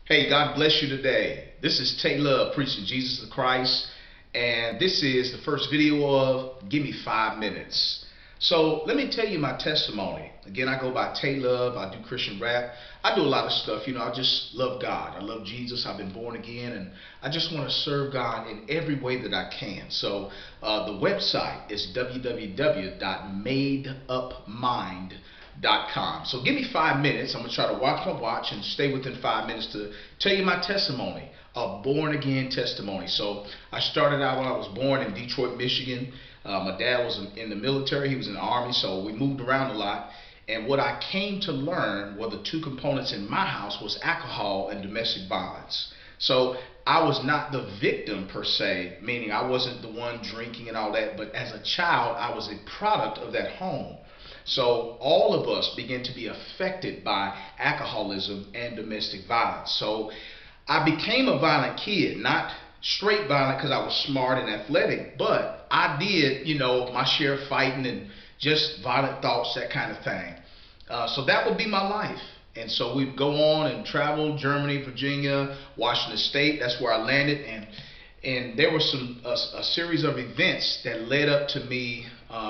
Hey, God bless you today. This is tay-love preaching Jesus the Christ, and this is the first video of Give Me 5 Minutes. So let me tell you my testimony. Again, I go by tay-love. I do Christian rap. I do a lot of stuff. I just love God. I love Jesus. I've been born again, and I just want to serve God in every way that I can. So the website is www.madeupmind.com. So give me 5 minutes. I'm going to try to watch my watch and stay within 5 minutes to tell you my testimony, a born again testimony. So I started out when I was born in Detroit, Michigan. My dad was in the military. He was in the Army, so we moved around a lot. And what I came to learn were the two components in my house was alcohol and domestic violence. So I was not the victim per se, meaning I wasn't the one drinking and all that, but as a child, I was a product of that home. So all of us begin to be affected by alcoholism and domestic violence. So I became a violent kid, not straight violent because I was smart and athletic, but I did, my share of fighting and just violent thoughts, that kind of thing. So that would be my life. And so we'd go on and travel, Germany, Virginia, Washington State. That's where I landed. And there was a series of events that led up to me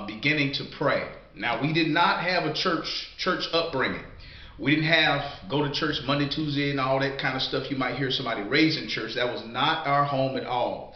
beginning to pray. Now, we did not have a church upbringing. We didn't have go to church Monday, Tuesday, and all that kind of stuff you might hear somebody raised in church. That was not our home at all.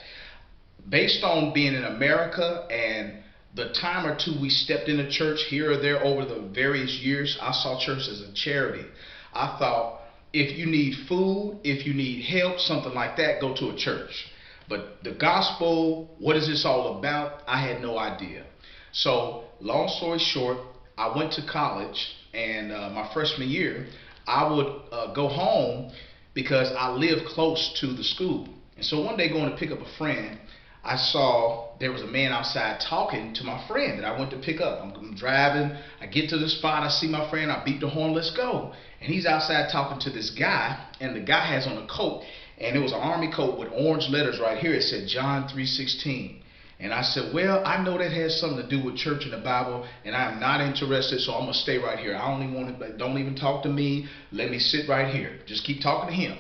Based on being in America and the time or two we stepped into church here or there over the various years, I saw church as a charity. I thought, if you need food, if you need help, something like that, go to a church. But the gospel, what is this all about? I had no idea. So long story short, I went to college, and my freshman year, I would go home because I lived close to the school. And so one day going to pick up a friend, I saw there was a man outside talking to my friend that I went to pick up. I'm driving, I get to the spot, I see my friend, I beat the horn, let's go. And he's outside talking to this guy, and the guy has on a coat, and it was an army coat with orange letters right here. It said John 3:16. And I said, well, I know that has something to do with church and the Bible, and I'm not interested, so I'm going to stay right here. I only want to, don't even talk to me. Let me sit right here. Just keep talking to him.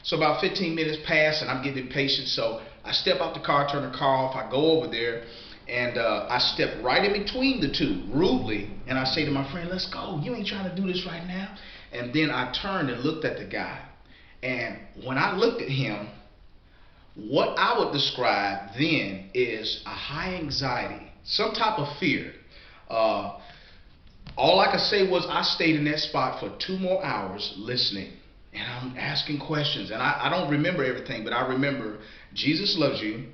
So about 15 minutes pass, and I'm getting impatient, so I step out the car, turn the car off. I go over there, and I step right in between the two, rudely, and I say to my friend, let's go. You ain't trying to do this right now. And then I turned and looked at the guy. And when I looked at him, what I would describe then is a high anxiety, some type of fear. All I could say was I stayed in that spot for 2 more hours listening. And I'm asking questions. And I don't remember everything, but I remember Jesus loves you,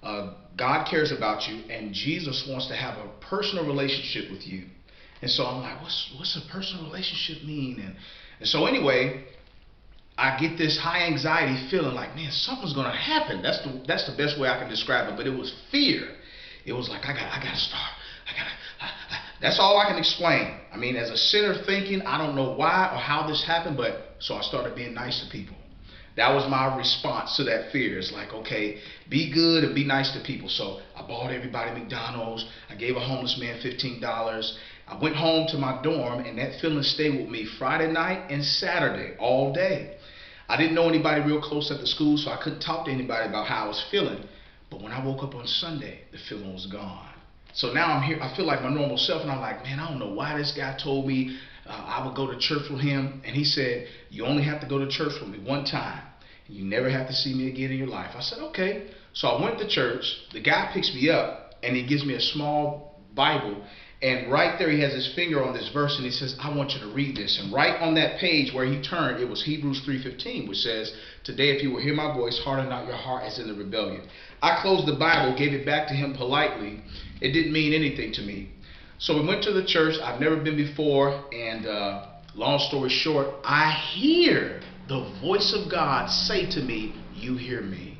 God cares about you, and Jesus wants to have a personal relationship with you. And so I'm like, what's a personal relationship mean? And so anyway, I get this high anxiety feeling like, man, something's gonna happen. That's the best way I can describe it. But it was fear. It was like I gotta start. That's all I can explain. I mean, as a sinner thinking, I don't know why or how this happened, but so I started being nice to people. That was my response to that fear. It's like, okay, be good and be nice to people. So I bought everybody McDonald's. I gave a homeless man $15. I went home to my dorm, and that feeling stayed with me Friday night and Saturday all day. I didn't know anybody real close at the school, so I couldn't talk to anybody about how I was feeling. But when I woke up on Sunday, the feeling was gone. So now I'm here, I feel like my normal self, and I'm like, man, I don't know why this guy told me I would go to church with him. And he said, you only have to go to church with me one time. You never have to see me again in your life. I said, okay. So I went to church. The guy picks me up, and he gives me a small Bible. And right there, he has his finger on this verse, and he says, I want you to read this. And right on that page where he turned, it was Hebrews 3:15, which says, today if you will hear my voice, harden not your heart as in the rebellion. I closed the Bible, gave it back to him politely. It didn't mean anything to me. So we went to the church. I've never been before, and long story short, I hear the voice of God say to me, you hear me.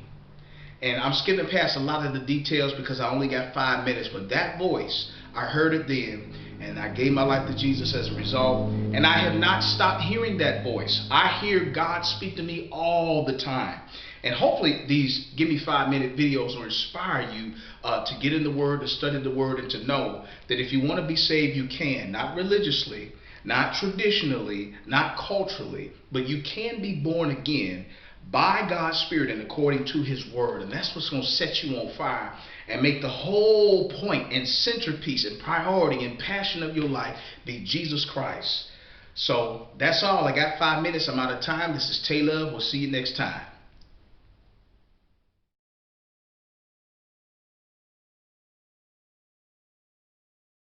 And I'm skipping past a lot of the details because I only got 5 minutes, but that voice, I heard it then, and I gave my life to Jesus as a result, and I have not stopped hearing that voice. I hear God speak to me all the time. And hopefully these Give Me 5 Minute videos will inspire you to get in the Word, to study the Word, and to know that if you want to be saved, you can. Not religiously, not traditionally, not culturally, but you can be born again by God's Spirit and according to His Word. And that's what's going to set you on fire and make the whole point and centerpiece and priority and passion of your life be Jesus Christ. So that's all. I got 5 minutes. I'm out of time. This is tay-love. We'll see you next time.